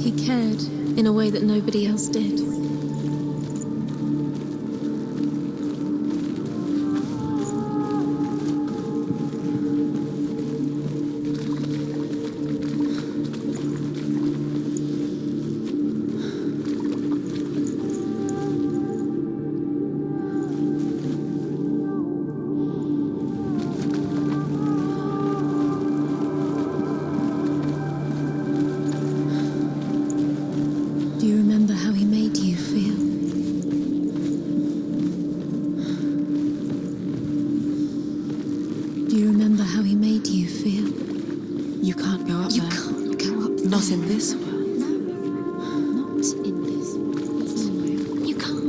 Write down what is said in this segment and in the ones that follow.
He cared in a way that nobody else did. Do you remember how he made you feel? Do you remember how he made you feel? You can't go up there. You can't go up there. Not in this world. No, not in this world. You can't.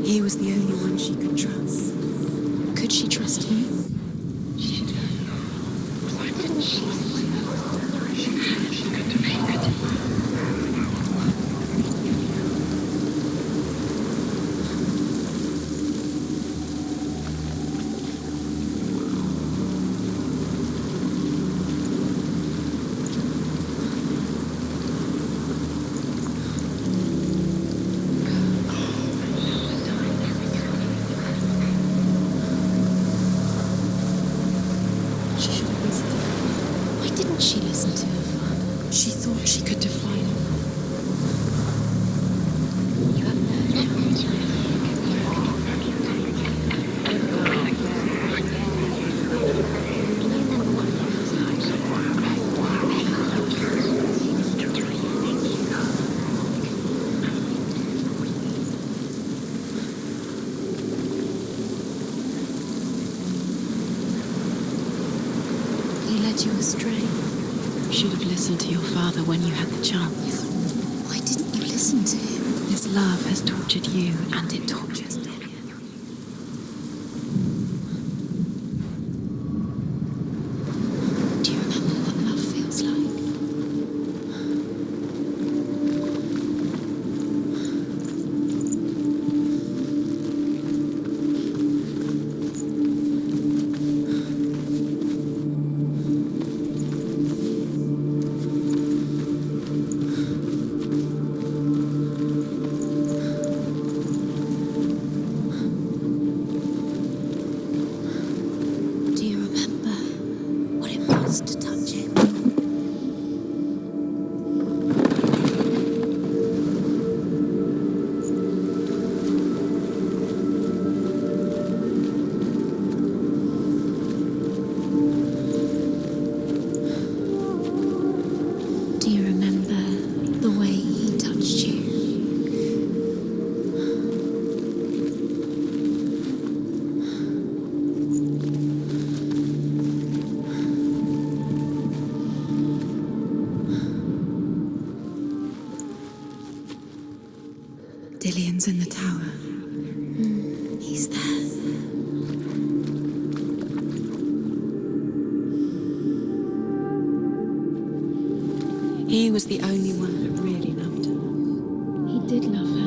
He was the only one she could trust. Could she trust him? Why didn't she listen to her father? She thought she could define him. You have no chance. He led you astray. Should have listened to your father when you had the chance. Why didn't you listen to him? His love has tortured you, and it tortures Lillian. Do you remember what love feels like? Do you remember what it was to touch him? Do you remember the way he touched you? Dillian's in the tower. He's there. He was the only one that really loved her. He did love her.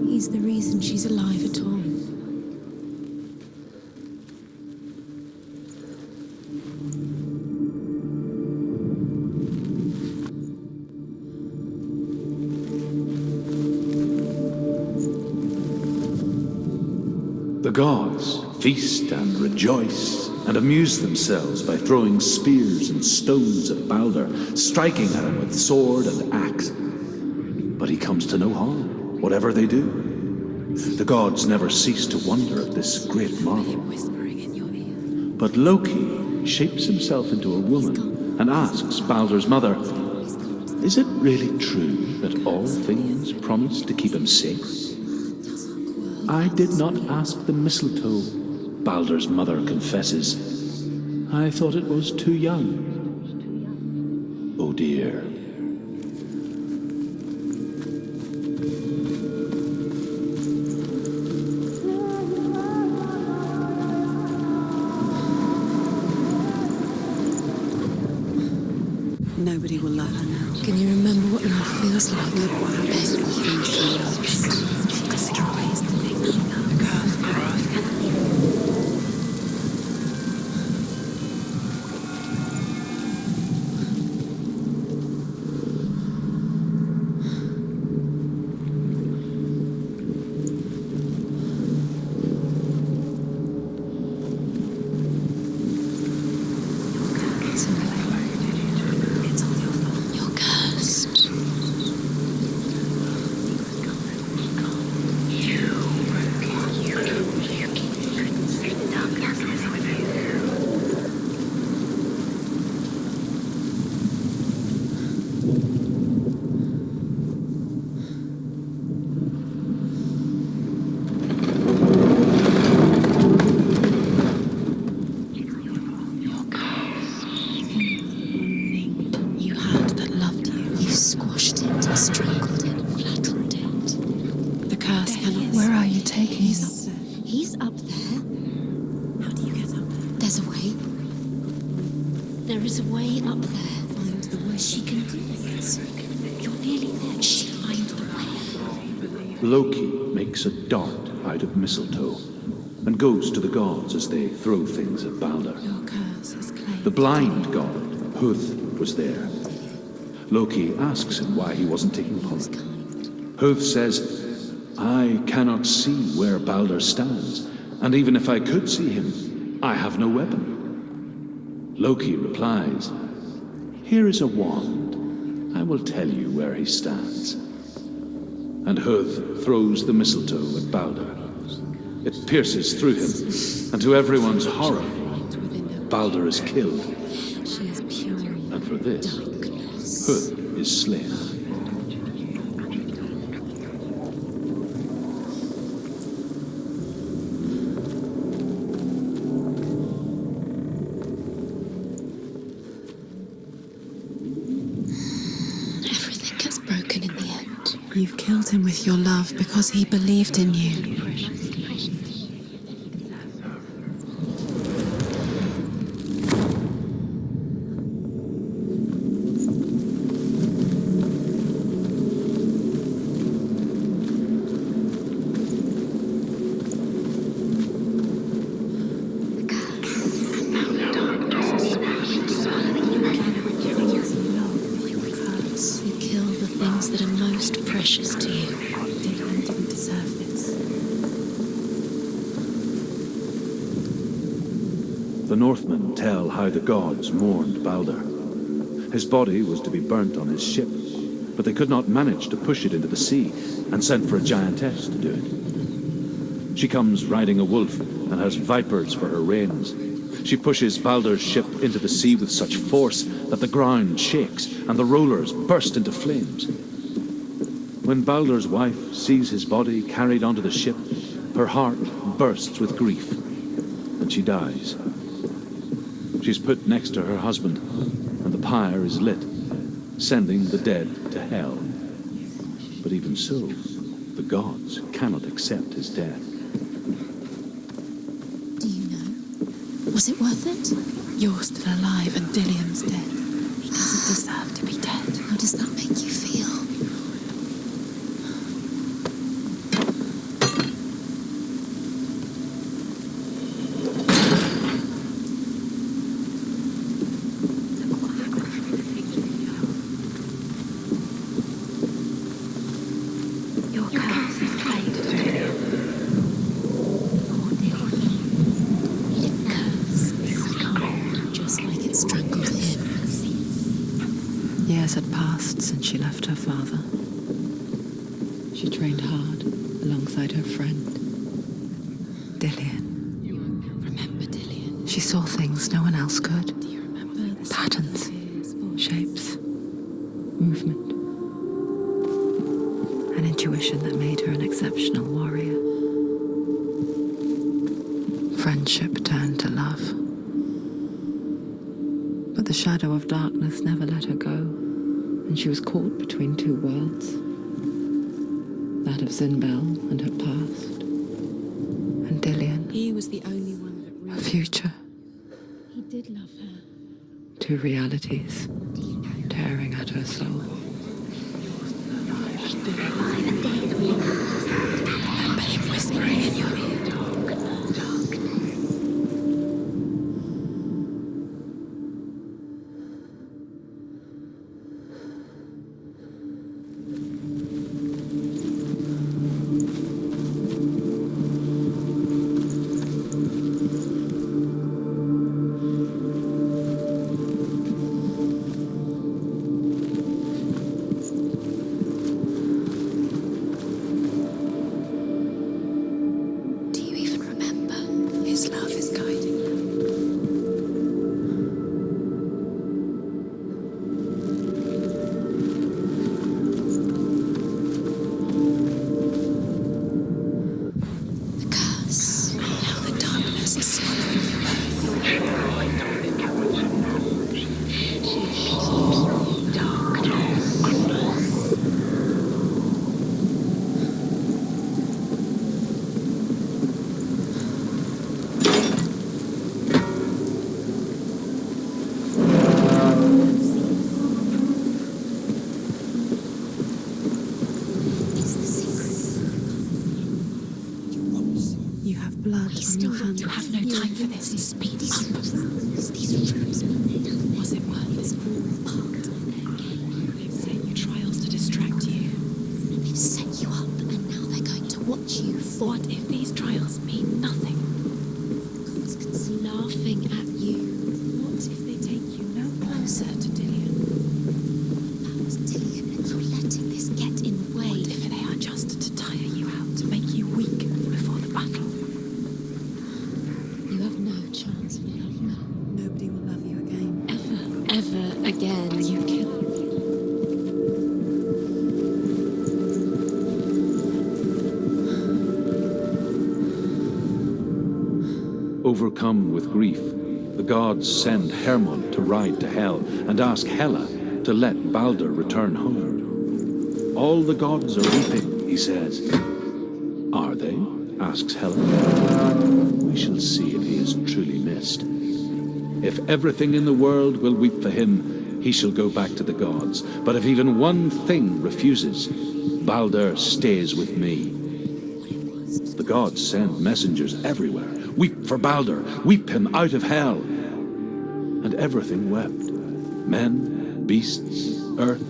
He's the reason she's alive at all. The gods feast and rejoice and amuse themselves by throwing spears and stones at Balder, striking at him with sword and axe. But he comes to no harm, whatever they do. The gods never cease to wonder at this great marvel. Whispering in your ear. But Loki shapes himself into a woman and asks Baldur's mother, is it really true that all things promise to keep him safe? I did not ask the mistletoe, Baldur's mother confesses. I thought it was too young. Oh dear. Nobody will love her now. Can you remember what love feels like? Look what happens to the things she loves. She destroys the things she loves. It's all your fault. You're cursed. You had that loved you. You squashed it, strangled it, flattened it. The curse There cannot. he is. Where are you taking? He's up there. He's up there. How do you get up there? There's a way. There is a way up there. Find the way. She can do this. You're nearly there. She'll find the way. Loki makes a dart out of mistletoe and goes to the gods as they throw things at Baldur. Your curse is claimed. The blind god, Huth, was there. Loki asks him why he wasn't taking part. Huth says, I cannot see where Baldur stands, and even if I could see him, I have no weapon. Loki replies, here is a wand. I will tell you where he stands. And Huth throws the mistletoe at Baldur. It pierces through him, and to everyone's horror, Baldur is killed, She is pure and for this, darkness. Huth is slain. Everything gets broken in the end. You've killed him with your love because he believed in you. You kill the things that are most precious to you. Dylan didn't deserve this. The Northmen tell how the gods mourned Baldur. His body was to be burnt on his ship, but they could not manage to push it into the sea and sent for a giantess to do it. She comes riding a wolf and has vipers for her reins. She pushes Baldur's ship into the sea with such force that the ground shakes and the rollers burst into flames. When Baldur's wife sees his body carried onto the ship, her heart bursts with grief, and she dies. She's put next to her husband, and the pyre is lit, sending the dead to hell. But even so, the gods cannot accept his death. Do you know? Was it worth it? You're still alive and Dillian's dead. He doesn't deserve to be dead. How does that make you feel? Just like it strangled him. Years had passed since she left her father. She trained hard alongside her friend, Dillian. Remember, Dillian? She saw things no one else could. Do you remember the Patterns, shapes, movement. An intuition that made her an exceptional warrior. Friendship turned to love. But the shadow of darkness never let her go, and she was caught between two worlds. That of Zinbel and her past, and Dillian, He was the only one that her really... future. He did love her. Two realities tearing at her soul. Remember him whispering in your ear. Do you even remember? His love is guiding them. The curse. Now the darkness is swallowing them It's the secret. You have blood on your hands. You have no time for this. Speed up. These rooms mean nothing. Was it worth It's it? all part of their game. They've set you trials to distract you. They've set you up, and now they're going to watch you for What if these trials mean nothing? constantly laughing at you. What if they take you no closer to Dillian? That was Dillian, and you're letting this get in the way. What if they are just to tire you out, to make you weak before the battle? You have no chance for love now. Nobody will love you again. Ever again. You kill. Overcome with grief, the gods send Hermod to ride to Hell and ask Hela to let Balder return home. All the gods are weeping, he says. Are they? Asks Hela. We shall see if he is truly missed. If everything in the world will weep for him, he shall go back to the gods. But if even one thing refuses, Balder stays with me. The gods send messengers everywhere. Weep for Balder, weep him out of hell. And everything wept. Men, beasts, earth,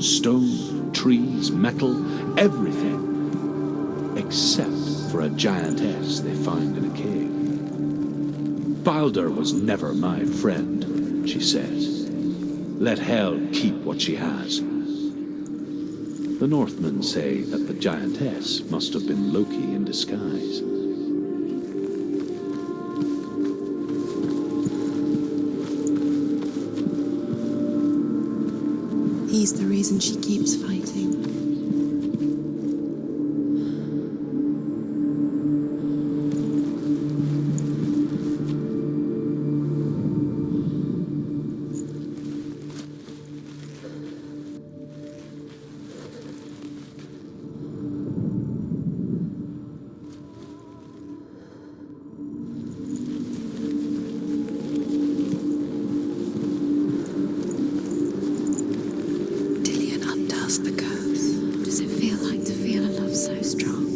stone, trees, metal, everything. Except for a giantess they find in a cave. Balder was never my friend, she says. Let Hel keep what she has. The Northmen say that the giantess must have been Loki in disguise. He's the reason she keeps fighting. Dillian undoes the curse. What does it feel like to feel a love so strong?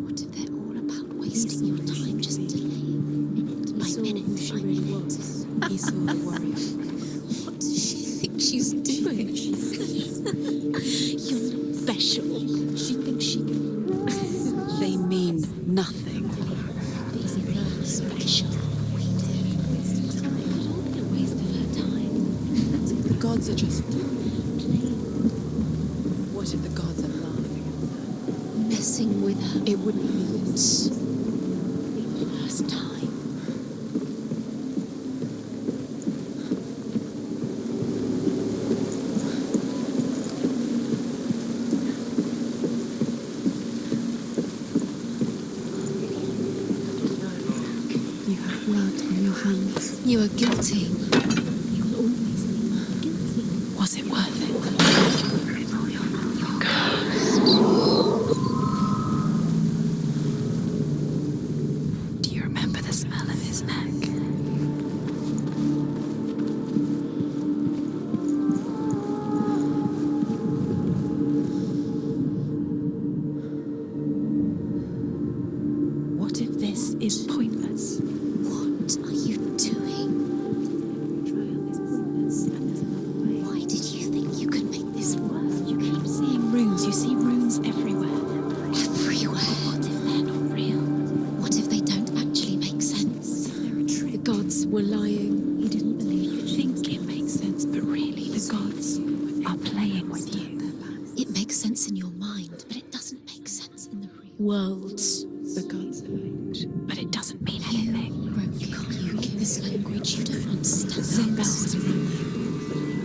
What if they're all about wasting your time, just delaying minute by minute by minute? He saw the warrior. What does she think she's doing? You're not special. She thinks she... nothing. These nerves are special. A waste of her time. The gods are just... What if the gods are laughing? Messing with her. It wouldn't be It's the first time. You have blood on your hands. You are guilty. You will always be guilty. Was it worth it? Do you remember the smell of his neck? What if this is pointless? What are you doing? Why did you think you could make this work? You keep seeing Runes, you see runes everywhere. everywhere. What if they're not real? What if they don't actually make sense? The gods were lying. He didn't believe it. You think it makes sense, but really the gods are playing with you. It makes sense in your mind, but it doesn't make sense in the real Worlds. The gods fight, but it doesn't mean anything. You can't read this language, you don't understand. Symbols within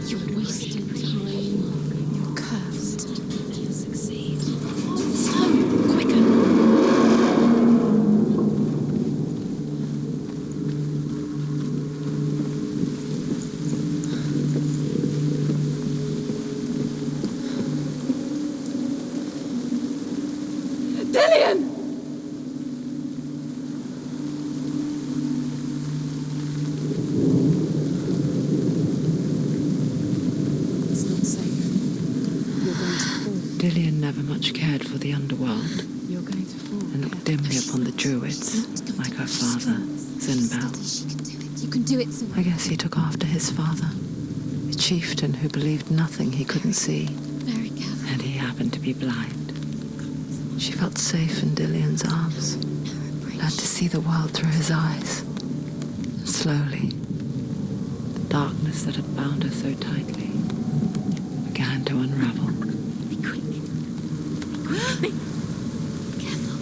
you. You're wasting time. You're cursed. You'll succeed. So, quicker. Dillian! It's not safe. You're going to fall. Dillian never much cared for the underworld You're going to fall. and looked dimly upon the druids, like her father, Zinbel. She can do it. You can do it, Senua. I guess he took after his father, a chieftain who believed nothing he couldn't see, Very careful. and he happened to be blind. She felt safe in Dillian's arms, learned to see the world through his eyes. And slowly, the darkness that had bound her so tightly began to unravel. Be quick. Be quick. Careful.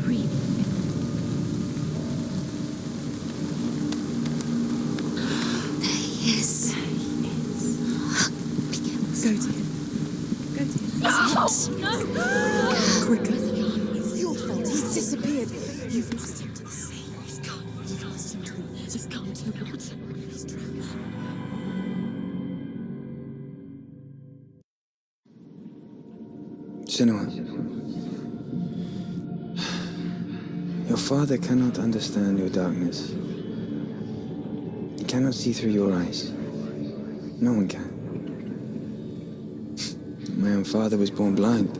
Breathe. There he is. Be careful. Go to him. Go to him. No! Quicker. It's your fault. He's disappeared. You've lost him to the sea. He's gone. You've lost him to the... He's gone to the water. He's drowned. Senua, your father cannot understand your darkness. He cannot see through your eyes. No one can. My own father was born blind.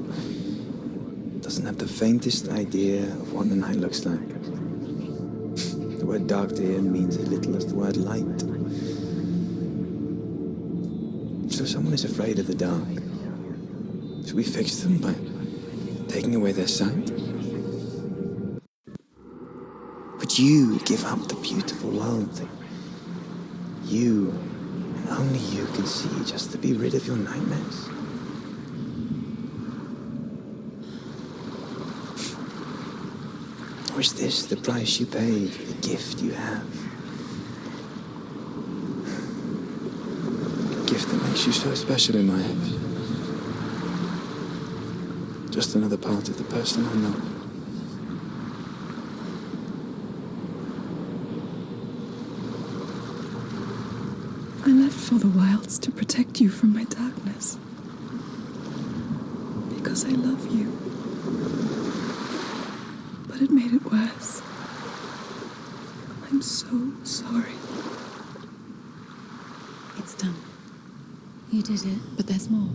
Doesn't have the faintest idea of what the night looks like. The word dark to him means as little as the word light. So if someone is afraid of the dark, should we fix them by taking away their sight? Would you give up the beautiful world that you, and only you, can see just to be rid of your nightmares? Or is this the price you pay for the gift you have? A gift that makes you so special in my eyes. Just another part of the person I know. I left for the wilds to protect you from my darkness. Because I love you. But it made it worse. I'm so sorry. It's done. You did it, but there's more.